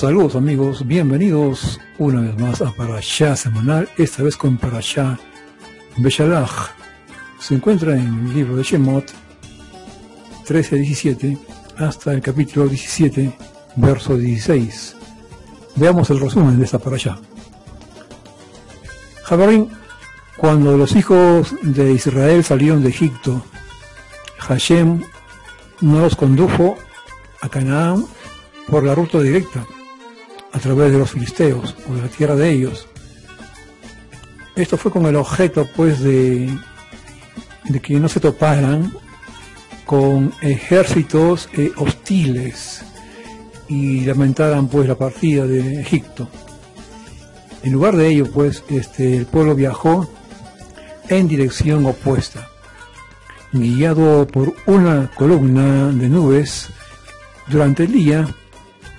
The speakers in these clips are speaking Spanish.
Saludos amigos, bienvenidos una vez más a Parashá semanal, esta vez con Parashá Beshalach. Se encuentra en el libro de Shemot 13-17 hasta el capítulo 17, verso 16. Veamos el resumen de esta Parashá. Jabarín, cuando los hijos de Israel salieron de Egipto, Hashem no los condujo a Canaán por la ruta directa, a través de los filisteos o de la tierra de ellos. Esto fue con el objeto pues de que no se toparan con ejércitos hostiles y lamentaran pues la partida de Egipto. En lugar de ello pues el pueblo viajó en dirección opuesta, guiado por una columna de nubes durante el día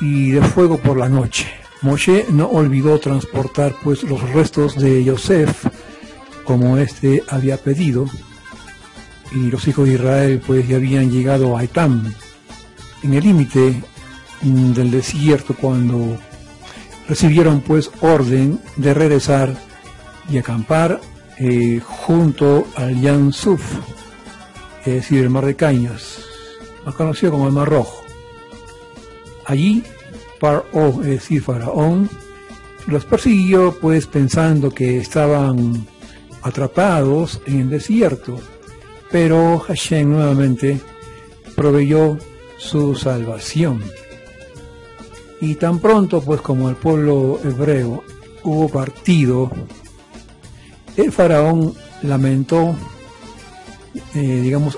y de fuego por la noche. Moshe no olvidó transportar pues los restos de Yosef como había pedido, y los hijos de Israel pues ya habían llegado a Etam, en el límite del desierto, cuando recibieron pues orden de regresar y acampar junto al Yam Suf, es decir, el mar de Cañas, más conocido como el Mar Rojo. Allí Paró, es decir, Faraón, los persiguió pues pensando que estaban atrapados en el desierto, pero Hashem nuevamente proveyó su salvación. Y tan pronto pues como el pueblo hebreo hubo partido, el faraón lamentó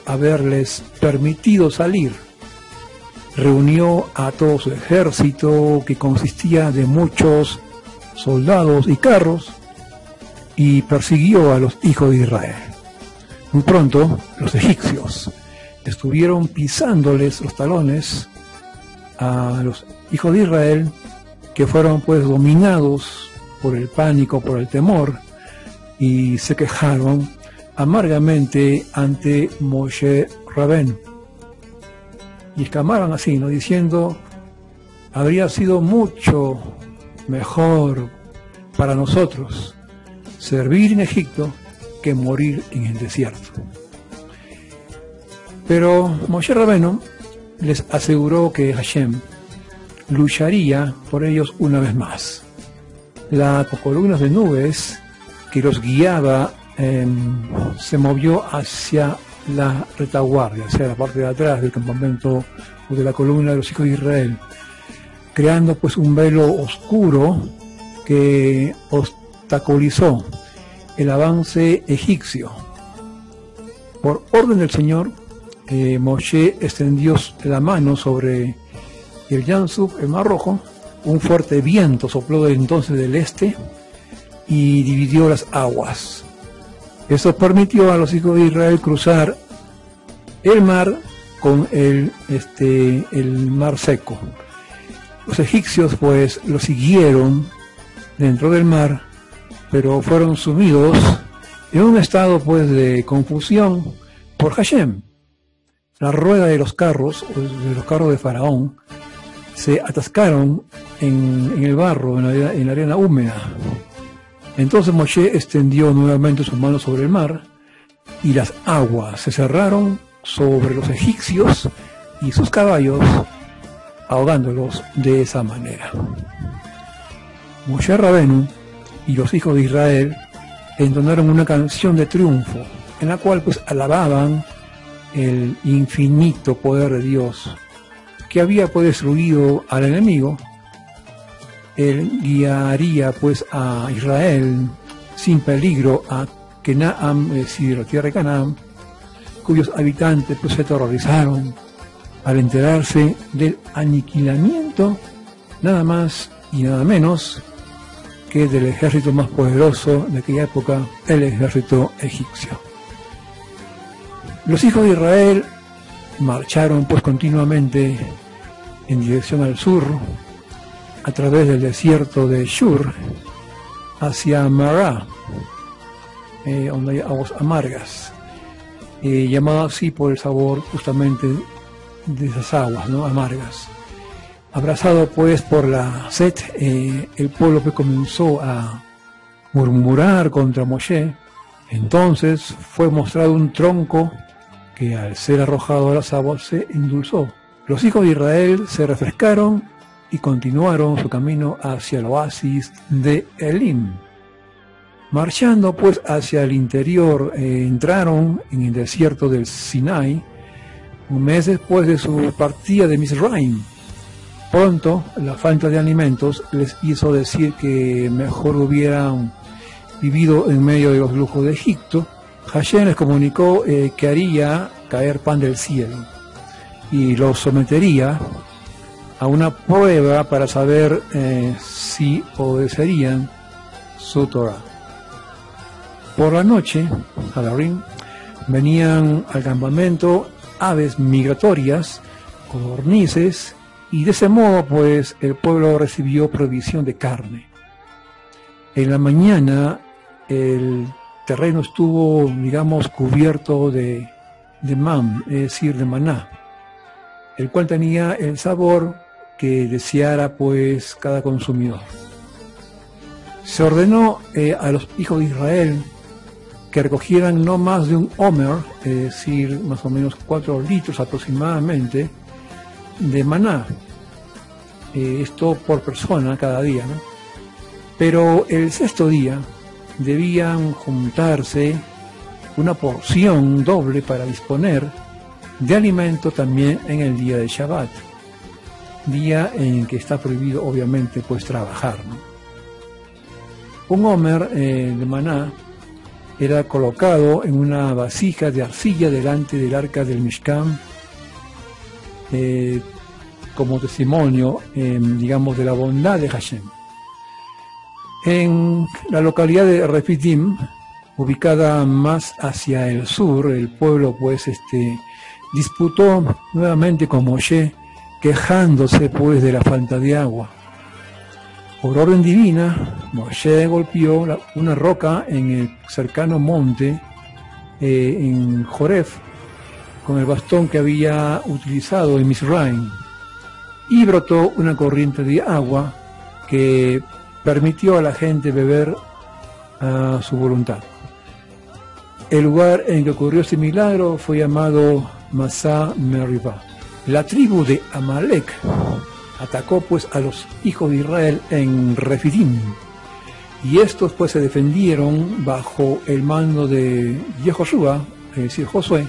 haberles permitido salir. Reunió a todo su ejército, que consistía de muchos soldados y carros, y persiguió a los hijos de Israel. Muy pronto los egipcios estuvieron pisándoles los talones a los hijos de Israel, que fueron pues dominados por el pánico, por el temor, y se quejaron amargamente ante Moshe Rabén. Y exclamaron así, ¿no? Diciendo: habría sido mucho mejor para nosotros servir en Egipto que morir en el desierto. Pero Moshe Rabbeinu les aseguró que Hashem lucharía por ellos una vez más. La columna de nubes que los guiaba se movió hacia la retaguardia, hacia la parte de atrás del campamento o de la columna de los hijos de Israel, creando pues un velo oscuro que obstaculizó el avance egipcio. Por orden del Señor, Moshe extendió la mano sobre el Yam Suf, el Mar Rojo. Un fuerte viento sopló de entonces del este y dividió las aguas. Eso permitió a los hijos de Israel cruzar el mar con el mar seco. Los egipcios pues lo siguieron dentro del mar, pero fueron sumidos en un estado pues de confusión por Hashem. La rueda de los carros de Faraón se atascaron en el barro, en la arena húmeda. Entonces Moshe extendió nuevamente sus manos sobre el mar, y las aguas se cerraron sobre los egipcios y sus caballos, ahogándolos de esa manera. Moshe Rabbeinu y los hijos de Israel entonaron una canción de triunfo, en la cual pues alababan el infinito poder de Dios, que había pues destruido al enemigo. Él guiaría pues a Israel sin peligro a Canaán, es decir, la tierra de Canaán, cuyos habitantes pues se aterrorizaron al enterarse del aniquilamiento, nada más y nada menos que del ejército más poderoso de aquella época, el ejército egipcio. Los hijos de Israel marcharon pues continuamente en dirección al sur, a través del desierto de Shur, hacia Mará, donde hay aguas amargas, llamado así por el sabor justamente de esas aguas, ¿no?, amargas. Abrazado pues por la sed, el pueblo pues comenzó a murmurar contra Moshe. Entonces fue mostrado un tronco que al ser arrojado a las aguas se endulzó. Los hijos de Israel se refrescaron y continuaron su camino hacia el oasis de Elim. Marchando pues hacia el interior, entraron en el desierto del Sinai, un mes después de su partida de Mizraim. Pronto, la falta de alimentos les hizo decir que mejor hubieran vivido en medio de los lujos de Egipto. Hashem les comunicó que haría caer pan del cielo y los sometería a una prueba para saber si obedecerían su Torah. Por la noche, Hadarim, venían al campamento aves migratorias, codornices, y de ese modo pues el pueblo recibió provisión de carne. En la mañana el terreno estuvo, digamos, cubierto de man, es decir, de maná, el cual tenía el sabor que deseara pues cada consumidor. Se ordenó a los hijos de Israel que recogieran no más de un homer, es decir, más o menos 4 litros aproximadamente, de maná, esto por persona cada día, ¿no? Pero el sexto día debían juntarse una porción doble para disponer de alimento también en el día de Shabbat, día en que está prohibido obviamente pues trabajar, ¿no? Un homer de maná era colocado en una vasija de arcilla delante del arca del Mishkan, como testimonio, digamos, de la bondad de Hashem. En la localidad de Refidim, ubicada más hacia el sur, el pueblo pues disputó nuevamente con Moshe, quejándose pues de la falta de agua. Por orden divina, Moshe golpeó una roca en el cercano monte, en Joref, con el bastón que había utilizado en Mizraim, y brotó una corriente de agua que permitió a la gente beber a su voluntad. El lugar en que ocurrió este milagro fue llamado Masá Meribá. La tribu de Amalek atacó pues a los hijos de Israel en Refidim, y estos pues se defendieron bajo el mando de Yehoshua, es decir, Josué.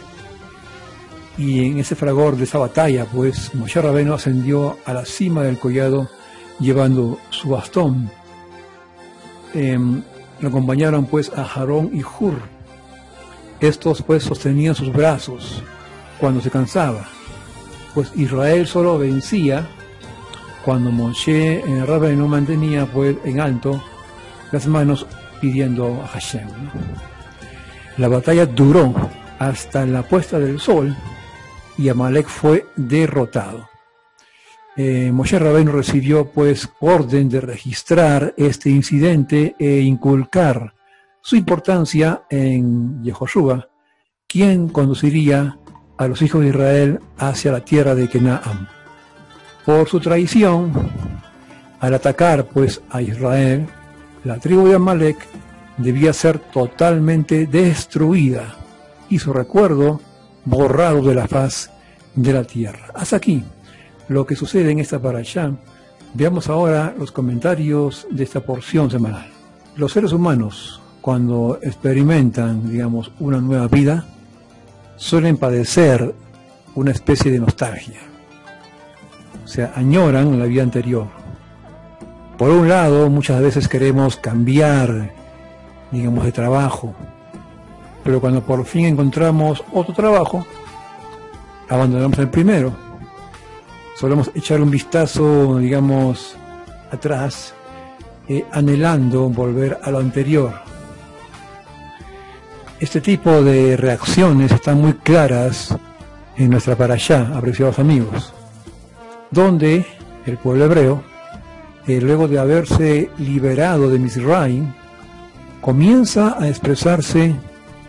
Y en ese fragor de esa batalla, pues, Moshe Rabbeinu ascendió a la cima del collado llevando su bastón. Lo acompañaron, pues, a Aarón y Hur. Estos, pues, sostenían sus brazos cuando se cansaba, pues Israel solo vencía cuando Moshe Rabbeinu mantenía, pues, en alto las manos pidiendo a Hashem, ¿no? La batalla duró hasta la puesta del sol, y Amalek fue derrotado. Moshe Rabbeinu recibió pues orden de registrar este incidente e inculcar su importancia en Yehoshua, quien conduciría a los hijos de Israel hacia la tierra de Canaán. Por su traición, al atacar pues a Israel, la tribu de Amalek debía ser totalmente destruida y su recuerdo borrado de la faz de la tierra. Hasta aquí lo que sucede en esta parashá. Veamos ahora los comentarios de esta porción semanal. Los seres humanos, cuando experimentan, digamos, una nueva vida, suelen padecer una especie de nostalgia. O sea, añoran la vida anterior. Por un lado, muchas veces queremos cambiar, digamos, de trabajo, pero cuando por fin encontramos otro trabajo, abandonamos el primero. Solemos echar un vistazo, digamos, atrás, anhelando volver a lo anterior. Este tipo de reacciones están muy claras en nuestra parashá, apreciados amigos, donde el pueblo hebreo, luego de haberse liberado de Mizraim, comienza a expresarse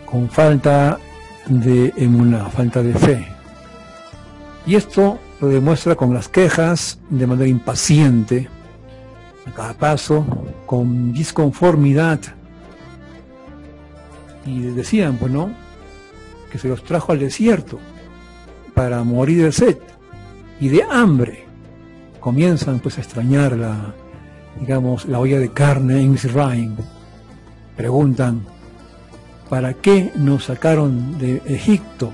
con falta de emuná, falta de fe. Y esto lo demuestra con las quejas, de manera impaciente, a cada paso, con disconformidad. Y decían, pues no, que se los trajo al desierto para morir de sed y de hambre. Comienzan pues a extrañar la olla de carne en Misraim. Preguntan, ¿para qué nos sacaron de Egipto?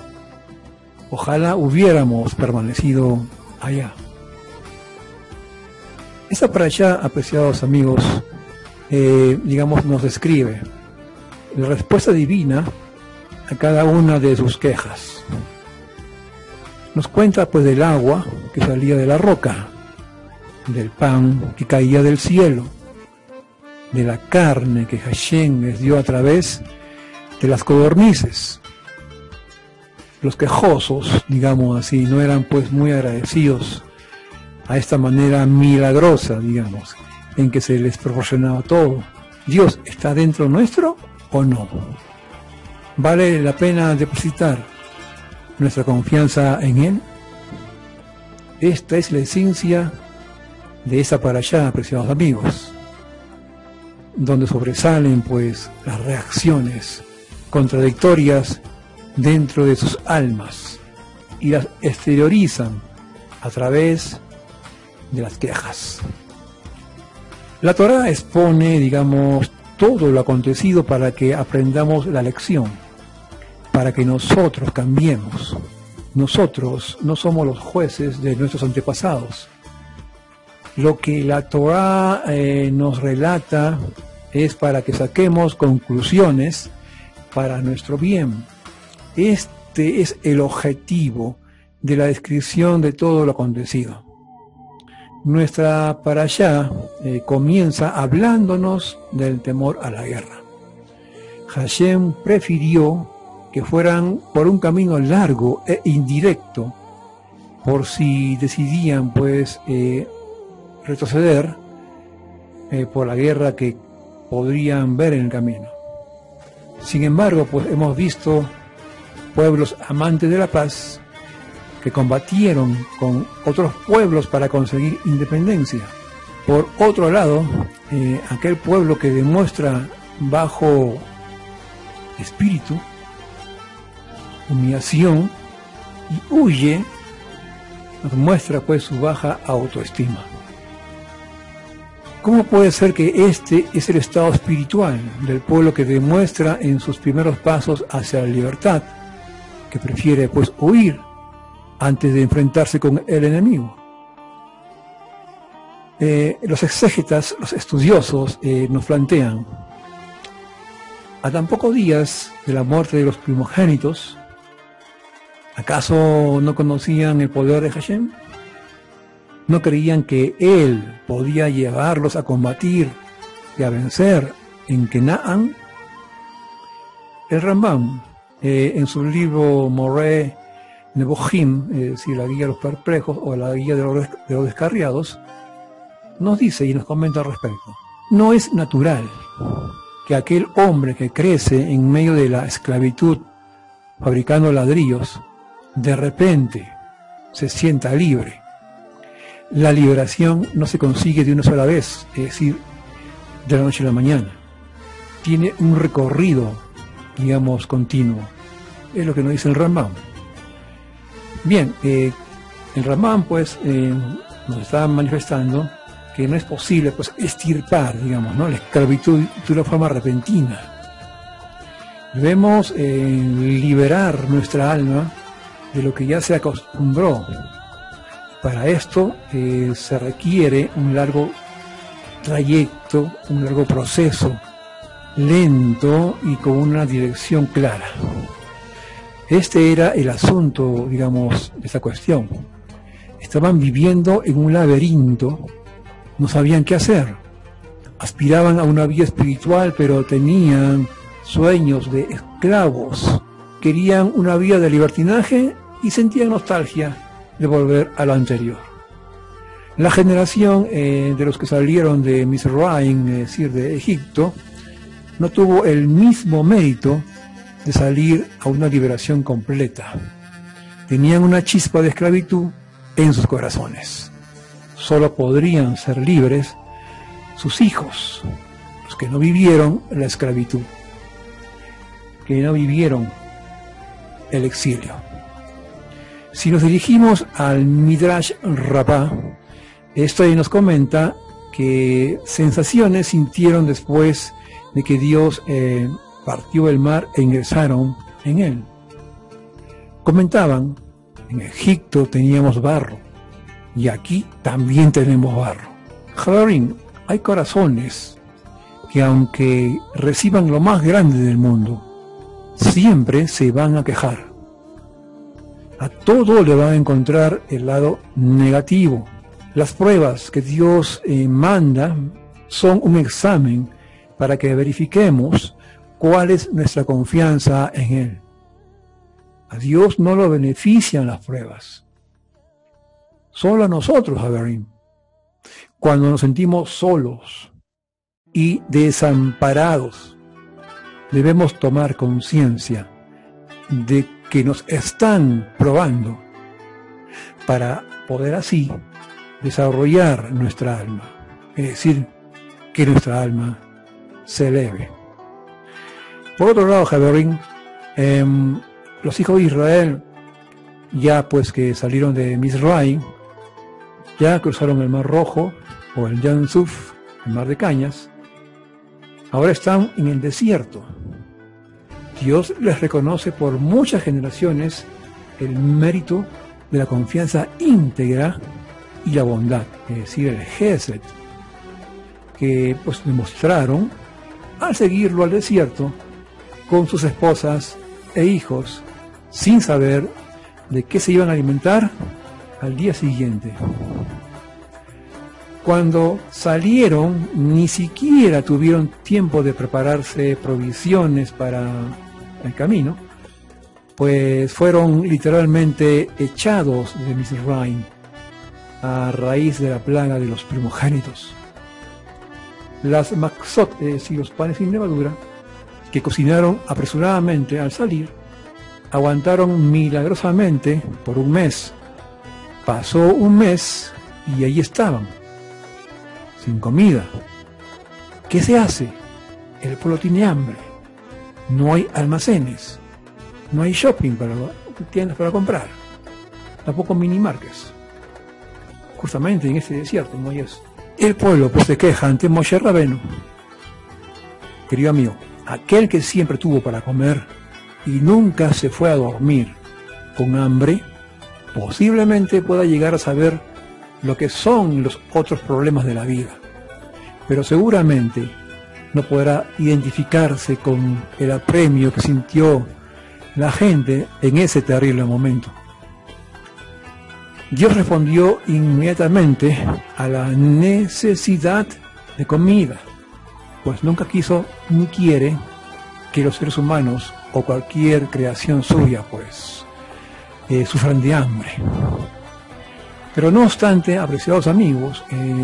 Ojalá hubiéramos permanecido allá. Esta parashá, apreciados amigos, nos describe la respuesta divina a cada una de sus quejas. Nos cuenta pues del agua que salía de la roca, del pan que caía del cielo, de la carne que Hashem les dio a través de las codornices. Los quejosos, digamos así, no eran pues muy agradecidos a esta manera milagrosa, digamos, en que se les proporcionaba todo. ¿Dios está dentro nuestro o no? ¿Vale la pena depositar nuestra confianza en Él? Esta es la esencia de esa parashá, apreciados amigos, donde sobresalen pues las reacciones contradictorias dentro de sus almas y las exteriorizan a través de las quejas. La Torá expone, digamos, todo lo acontecido para que aprendamos la lección, para que nosotros cambiemos. Nosotros no somos los jueces de nuestros antepasados. Lo que la Torá nos relata es para que saquemos conclusiones para nuestro bien. Este es el objetivo de la descripción de todo lo acontecido. Nuestra parashá comienza hablándonos del temor a la guerra. Hashem prefirió que fueran por un camino largo e indirecto, por si decidían pues retroceder por la guerra que podrían ver en el camino. Sin embargo, pues hemos visto pueblos amantes de la paz que combatieron con otros pueblos para conseguir independencia. Por otro lado, aquel pueblo que demuestra bajo espíritu, humillación y huye, nos muestra pues su baja autoestima. ¿Cómo puede ser que este es el estado espiritual del pueblo que demuestra en sus primeros pasos hacia la libertad, que prefiere pues huir antes de enfrentarse con el enemigo? Los exégetas, los estudiosos, nos plantean: a tan pocos días de la muerte de los primogénitos, ¿acaso no conocían el poder de Hashem? ¿No creían que Él podía llevarlos a combatir y a vencer en Kenaán? El Rambam, en su libro Moreh Nebuchim, es decir, la guía de los perplejos o la guía de los descarriados, nos dice y nos comenta al respecto: no es natural que aquel hombre que crece en medio de la esclavitud fabricando ladrillos, de repente se sienta libre. La liberación no se consigue de una sola vez, es decir, de la noche a la mañana. Tiene un recorrido, digamos, continuo. Es lo que nos dice el Rambam. Bien, el Rambam pues nos está manifestando que no es posible pues extirpar, digamos, ¿no?, la esclavitud de una forma repentina. Debemos liberar nuestra alma de lo que ya se acostumbró. Para esto se requiere un largo trayecto, un largo proceso, lento y con una dirección clara. Este era el asunto, digamos, de esta cuestión. Estaban viviendo en un laberinto, no sabían qué hacer. Aspiraban a una vida espiritual, pero tenían sueños de esclavos. Querían una vida de libertinaje y sentían nostalgia de volver a lo anterior. La generación de los que salieron de Misraim, es decir, de Egipto, no tuvo el mismo mérito de salir a una liberación completa. Tenían una chispa de esclavitud, en sus corazones. Solo podrían ser libres sus hijos, los que no vivieron la esclavitud, que no vivieron el exilio. Si nos dirigimos al Midrash Rabbah, esto ahí nos comenta que sensaciones sintieron después de que Dios partió el mar e ingresaron en él. Comentaban, en Egipto teníamos barro y aquí también tenemos barro. Javarín, hay corazones que aunque reciban lo más grande del mundo, siempre se van a quejar. A todo le van a encontrar el lado negativo. Las pruebas que Dios manda son un examen para que verifiquemos cuál es nuestra confianza en Él. A Dios no lo benefician las pruebas. Solo a nosotros, Javarín. Cuando nos sentimos solos y desamparados, debemos tomar conciencia de que nos están probando para poder así desarrollar nuestra alma, es decir, que nuestra alma se eleve. Por otro lado, Javarín, los hijos de Israel, ya pues que salieron de Mizraim, ya cruzaron el Mar Rojo, o el Yam Suf, el Mar de Cañas, ahora están en el desierto. Dios les reconoce por muchas generaciones el mérito de la confianza íntegra y la bondad, es decir, el Gesed, que pues demostraron al seguirlo al desierto con sus esposas e hijos, sin saber de qué se iban a alimentar al día siguiente. Cuando salieron, ni siquiera tuvieron tiempo de prepararse provisiones para el camino, pues fueron literalmente echados de Mizraim a raíz de la plaga de los primogénitos. Las matzot, es decir, los panes sin levadura, que cocinaron apresuradamente al salir, aguantaron milagrosamente por un mes. Pasó un mes y ahí estaban, sin comida. ¿Qué se hace? El pueblo tiene hambre. No hay almacenes. No hay shopping tiendas para comprar. Tampoco minimarkets. Justamente en este desierto no hay eso. El pueblo pues se queja ante Moshe Rabenu. Querido amigo, aquel que siempre tuvo para comer y nunca se fue a dormir con hambre, posiblemente pueda llegar a saber lo que son los otros problemas de la vida, pero seguramente no podrá identificarse con el apremio que sintió la gente en ese terrible momento. Dios respondió inmediatamente a la necesidad de comida, pues nunca quiso ni quiere que los seres humanos o cualquier creación suya pues sufran de hambre. Pero no obstante, apreciados amigos,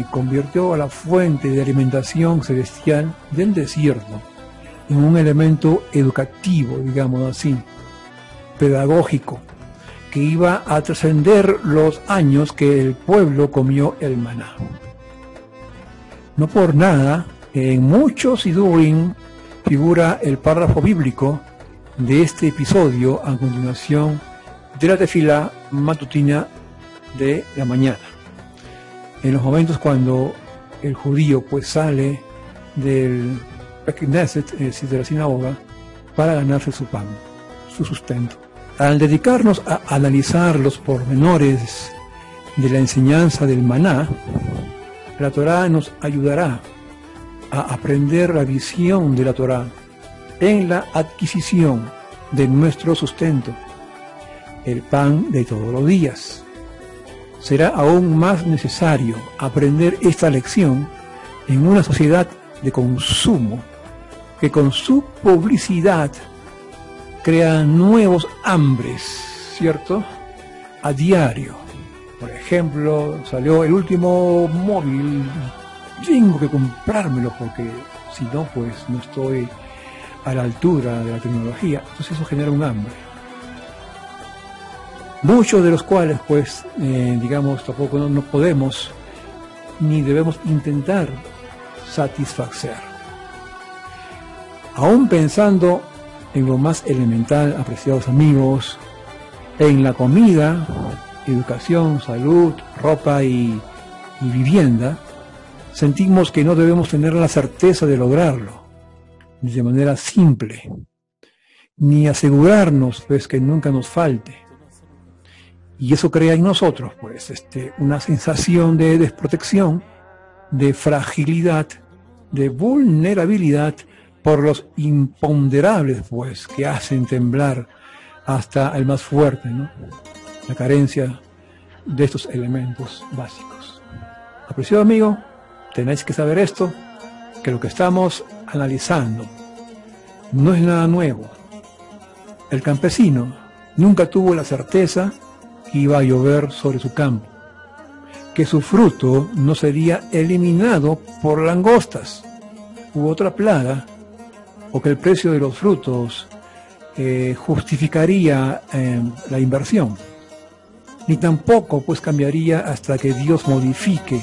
convirtió a la fuente de alimentación celestial del desierto en un elemento educativo, digamos así, pedagógico, que iba a trascender los años que el pueblo comió el maná. No por nada, en muchos sidurim figura el párrafo bíblico de este episodio a continuación de la tefilá matutina de la mañana, en los momentos cuando el judío pues sale del Knesset, es decir, de la sinagoga, para ganarse su pan, su sustento. Al dedicarnos a analizar los pormenores de la enseñanza del maná, la Torá nos ayudará a aprender la visión de la Torá en la adquisición de nuestro sustento, el pan de todos los días. Será aún más necesario aprender esta lección en una sociedad de consumo que con su publicidad crea nuevos hambres, ¿cierto? A diario. Por ejemplo, salió el último móvil, tengo que comprármelo porque si no, pues no estoy a la altura de la tecnología. Entonces eso genera un hambre. muchos de los cuales, pues, digamos, tampoco no podemos ni debemos intentar satisfacer. Aún pensando en lo más elemental, apreciados amigos, en la comida, educación, salud, ropa y vivienda, sentimos que no debemos tener la certeza de lograrlo, ni de manera simple, ni asegurarnos pues que nunca nos falte. Y eso crea en nosotros pues una sensación de desprotección, de fragilidad, de vulnerabilidad por los imponderables pues que hacen temblar hasta el más fuerte, ¿no? La carencia de estos elementos básicos. Apreciado amigo, tenéis que saber esto, que lo que estamos analizando no es nada nuevo. El campesino nunca tuvo la certeza que iba a llover sobre su campo, que su fruto no sería eliminado por langostas u otra plaga, o que el precio de los frutos justificaría la inversión, ni tampoco pues cambiaría hasta que Dios modifique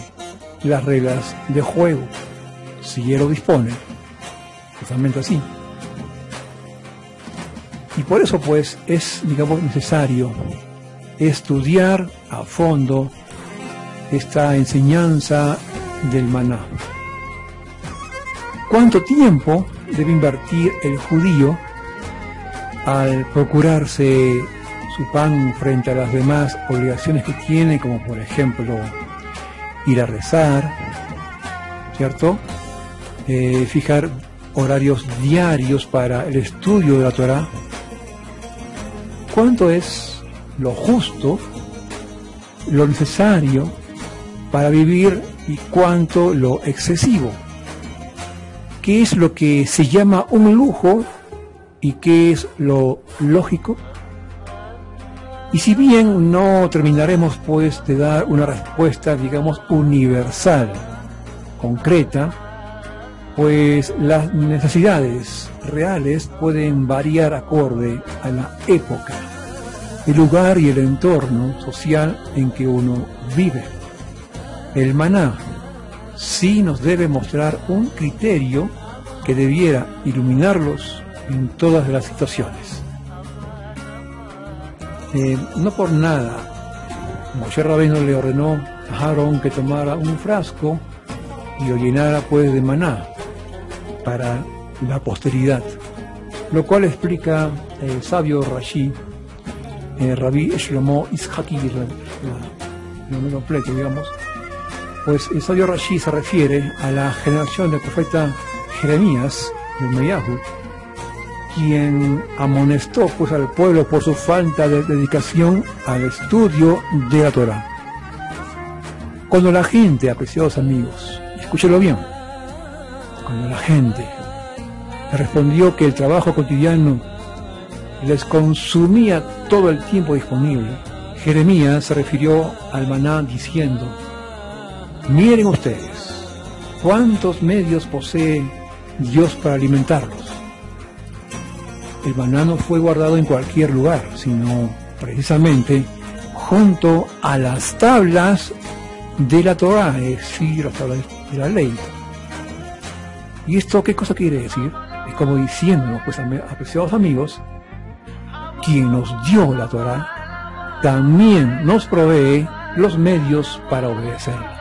las reglas de juego, si Él lo dispone, totalmente así. Y por eso pues es, digamos, necesario estudiar a fondo esta enseñanza del maná. ¿Cuánto tiempo debe invertir el judío al procurarse su pan frente a las demás obligaciones que tiene, como por ejemplo ir a rezar, ¿cierto? Fijar horarios diarios para el estudio de la Torá? ¿Cuánto es lo justo, lo necesario para vivir y cuánto lo excesivo? ¿Qué es lo que se llama un lujo y qué es lo lógico? Y si bien no terminaremos pues de dar una respuesta, digamos, universal, concreta, pues las necesidades reales pueden variar acorde a la época, el lugar y el entorno social en que uno vive. El maná sí nos debe mostrar un criterio que debiera iluminarlos en todas las situaciones. No por nada, Moshe Rabbeinu le ordenó a Aarón que tomara un frasco y lo llenara pues de maná para la posteridad, lo cual explica el sabio Rashi, Rabbi Shlomo Ishaki, el nombre completo, digamos. Pues el sabio Rashi se refiere a la generación del profeta Jeremías, de Meyahu, quien amonestó pues al pueblo por su falta de dedicación al estudio de la Torá. Cuando la gente, apreciados amigos, escúchelo bien, cuando la gente le respondió que el trabajo cotidiano les consumía todo el tiempo disponible, Jeremías se refirió al maná diciendo: miren ustedes, cuántos medios posee Dios para alimentarlos. El maná no fue guardado en cualquier lugar, sino precisamente junto a las tablas de la Torá, es decir, las tablas de la ley. ¿Y esto qué cosa quiere decir? Es como diciéndonos, pues, apreciados amigos, quien nos dio la Torá también nos provee los medios para obedecerla.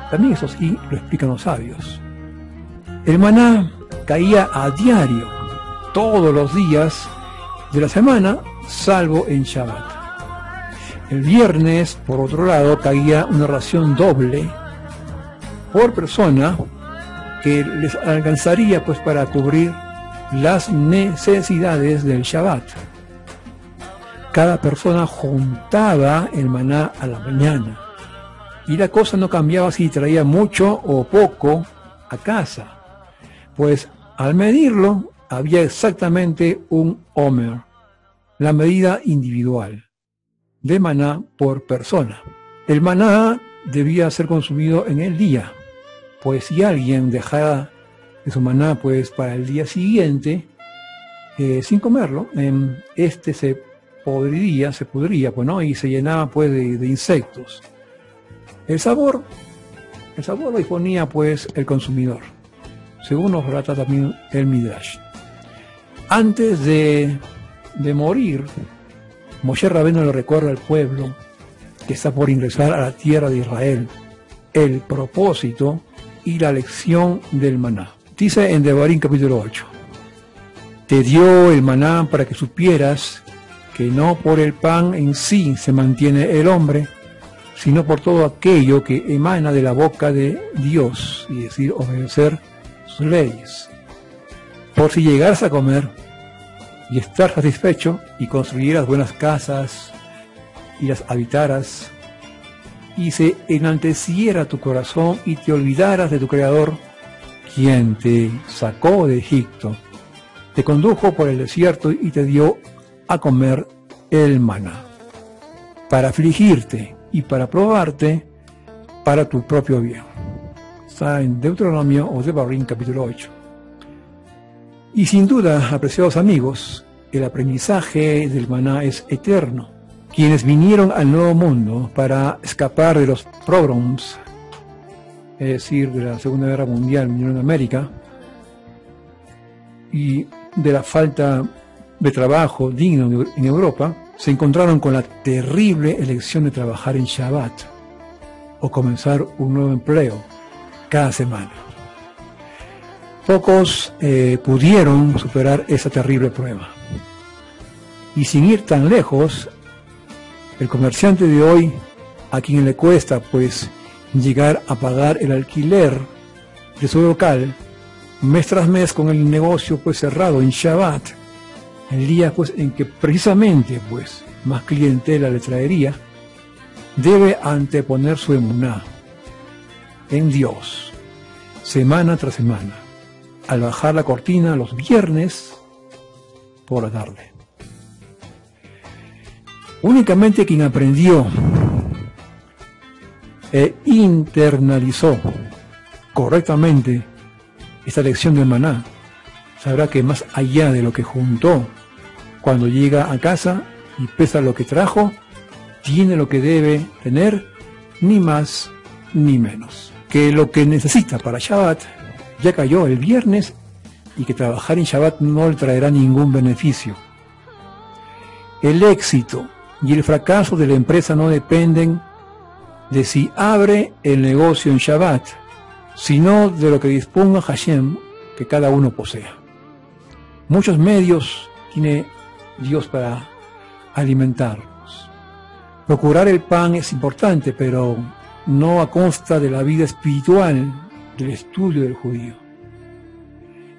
También eso sí lo explican los sabios. El maná caía a diario, todos los días de la semana, salvo en Shabbat. El viernes, por otro lado, caía una ración doble por persona que les alcanzaría pues para cubrir las necesidades del Shabbat. Cada persona juntaba el maná a la mañana y la cosa no cambiaba si traía mucho o poco a casa, pues al medirlo había exactamente un omer, la medida individual de maná por persona. El maná debía ser consumido en el día, pues si alguien dejara de su maná pues para el día siguiente sin comerlo, este se se pudría, pues, ¿no? Y se llenaba, pues, de insectos. El sabor lo disponía, pues, el consumidor, según nos relata también el Midrash. Antes de morir, Moshe Rabbeinu le recuerda al pueblo que está por ingresar a la tierra de Israel el propósito y la lección del maná. Dice en Devarim capítulo 8: te dio el maná para que supieras que no por el pan en sí se mantiene el hombre, sino por todo aquello que emana de la boca de Dios, y decir, obedecer sus leyes. Por si llegaras a comer y estar satisfecho y construyeras buenas casas y las habitaras, y se enalteciera tu corazón y te olvidaras de tu Creador, quien te sacó de Egipto, te condujo por el desierto y te dio a comer el maná, para afligirte y para probarte para tu propio bien. Está en Deuteronomio o Devarim capítulo 8. Y sin duda, apreciados amigos, el aprendizaje del maná es eterno. Quienes vinieron al Nuevo Mundo para escapar de los pogroms, es decir, de la Segunda Guerra Mundial, vinieron a América, y de la falta de trabajo digno en Europa, se encontraron con la terrible elección de trabajar en Shabbat o comenzar un nuevo empleo cada semana. Pocos pudieron superar esa terrible prueba. Y sin ir tan lejos, el comerciante de hoy, a quien le cuesta pues llegar a pagar el alquiler de su local, mes tras mes con el negocio pues cerrado en Shabbat, el día pues en que precisamente pues más clientela le traería, debe anteponer su emuná en Dios, semana tras semana, al bajar la cortina los viernes por la tarde. Únicamente quien aprendió e internalizó correctamente esta lección del maná sabrá que más allá de lo que juntó cuando llega a casa y pesa lo que trajo, tiene lo que debe tener, ni más ni menos. Que lo que necesita para Shabbat ya cayó el viernes y que trabajar en Shabbat no le traerá ningún beneficio. El éxito y el fracaso de la empresa no dependen de si abre el negocio en Shabbat, sino de lo que disponga Hashem que cada uno posea. Muchos medios tiene Dios para alimentarnos. Procurar el pan es importante, pero no a costa de la vida espiritual del estudio del judío.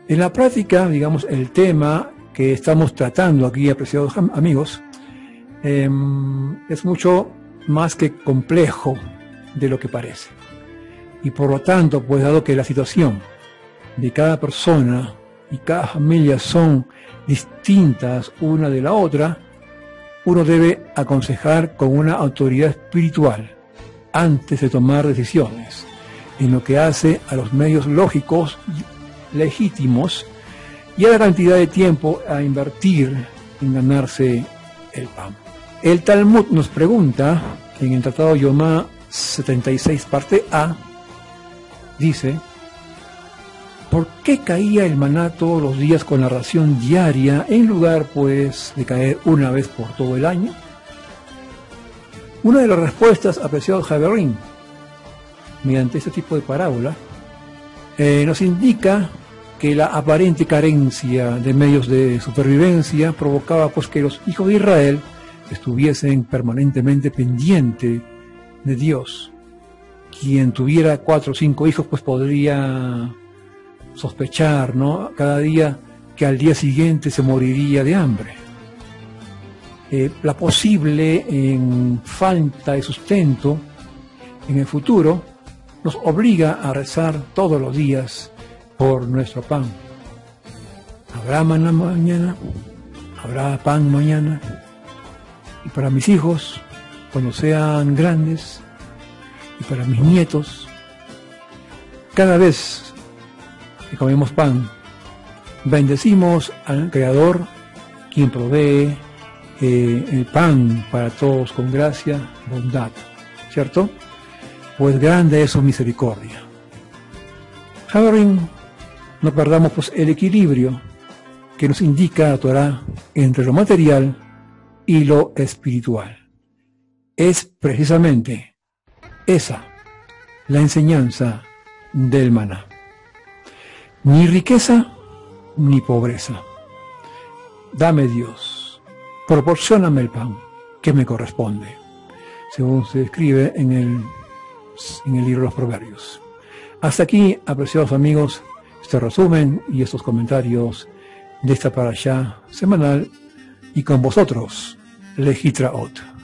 En la práctica, digamos, el tema que estamos tratando aquí, apreciados amigos, es mucho más que complejo de lo que parece. Y por lo tanto, pues dado que la situación de cada persona y cada familia son distintas una de la otra, uno debe aconsejar con una autoridad espiritual antes de tomar decisiones en lo que hace a los medios lógicos y legítimos y a la cantidad de tiempo a invertir en ganarse el pan. El Talmud nos pregunta, en el Tratado Yomá 76 parte A, dice: ¿por qué caía el maná todos los días con la ración diaria en lugar pues de caer una vez por todo el año? Una de las respuestas, apreciado Javerín, mediante este tipo de parábola, nos indica que la aparente carencia de medios de supervivencia provocaba pues que los hijos de Israel estuviesen permanentemente pendientes de Dios. Quien tuviera 4 o 5 hijos pues podría sospechar, ¿no?, cada día que al día siguiente se moriría de hambre. La posible falta de sustento en el futuro nos obliga a rezar todos los días por nuestro pan. ¿Habrá maná mañana? ¿Habrá pan mañana? Y para mis hijos, cuando sean grandes, y para mis nietos, cada vez que comemos pan, bendecimos al Creador, quien provee el pan para todos con gracia, bondad, ¿cierto? Pues grande es su misericordia. Javerín, no perdamos pues el equilibrio que nos indica la Torá entre lo material y lo espiritual. Es precisamente esa la enseñanza del maná. Ni riqueza ni pobreza. Dame Dios, proporcióname el pan que me corresponde, según se escribe en el libro de los Proverbios. Hasta aquí, apreciados amigos, este resumen y estos comentarios de esta parashá semanal, y con vosotros, Lehitraot.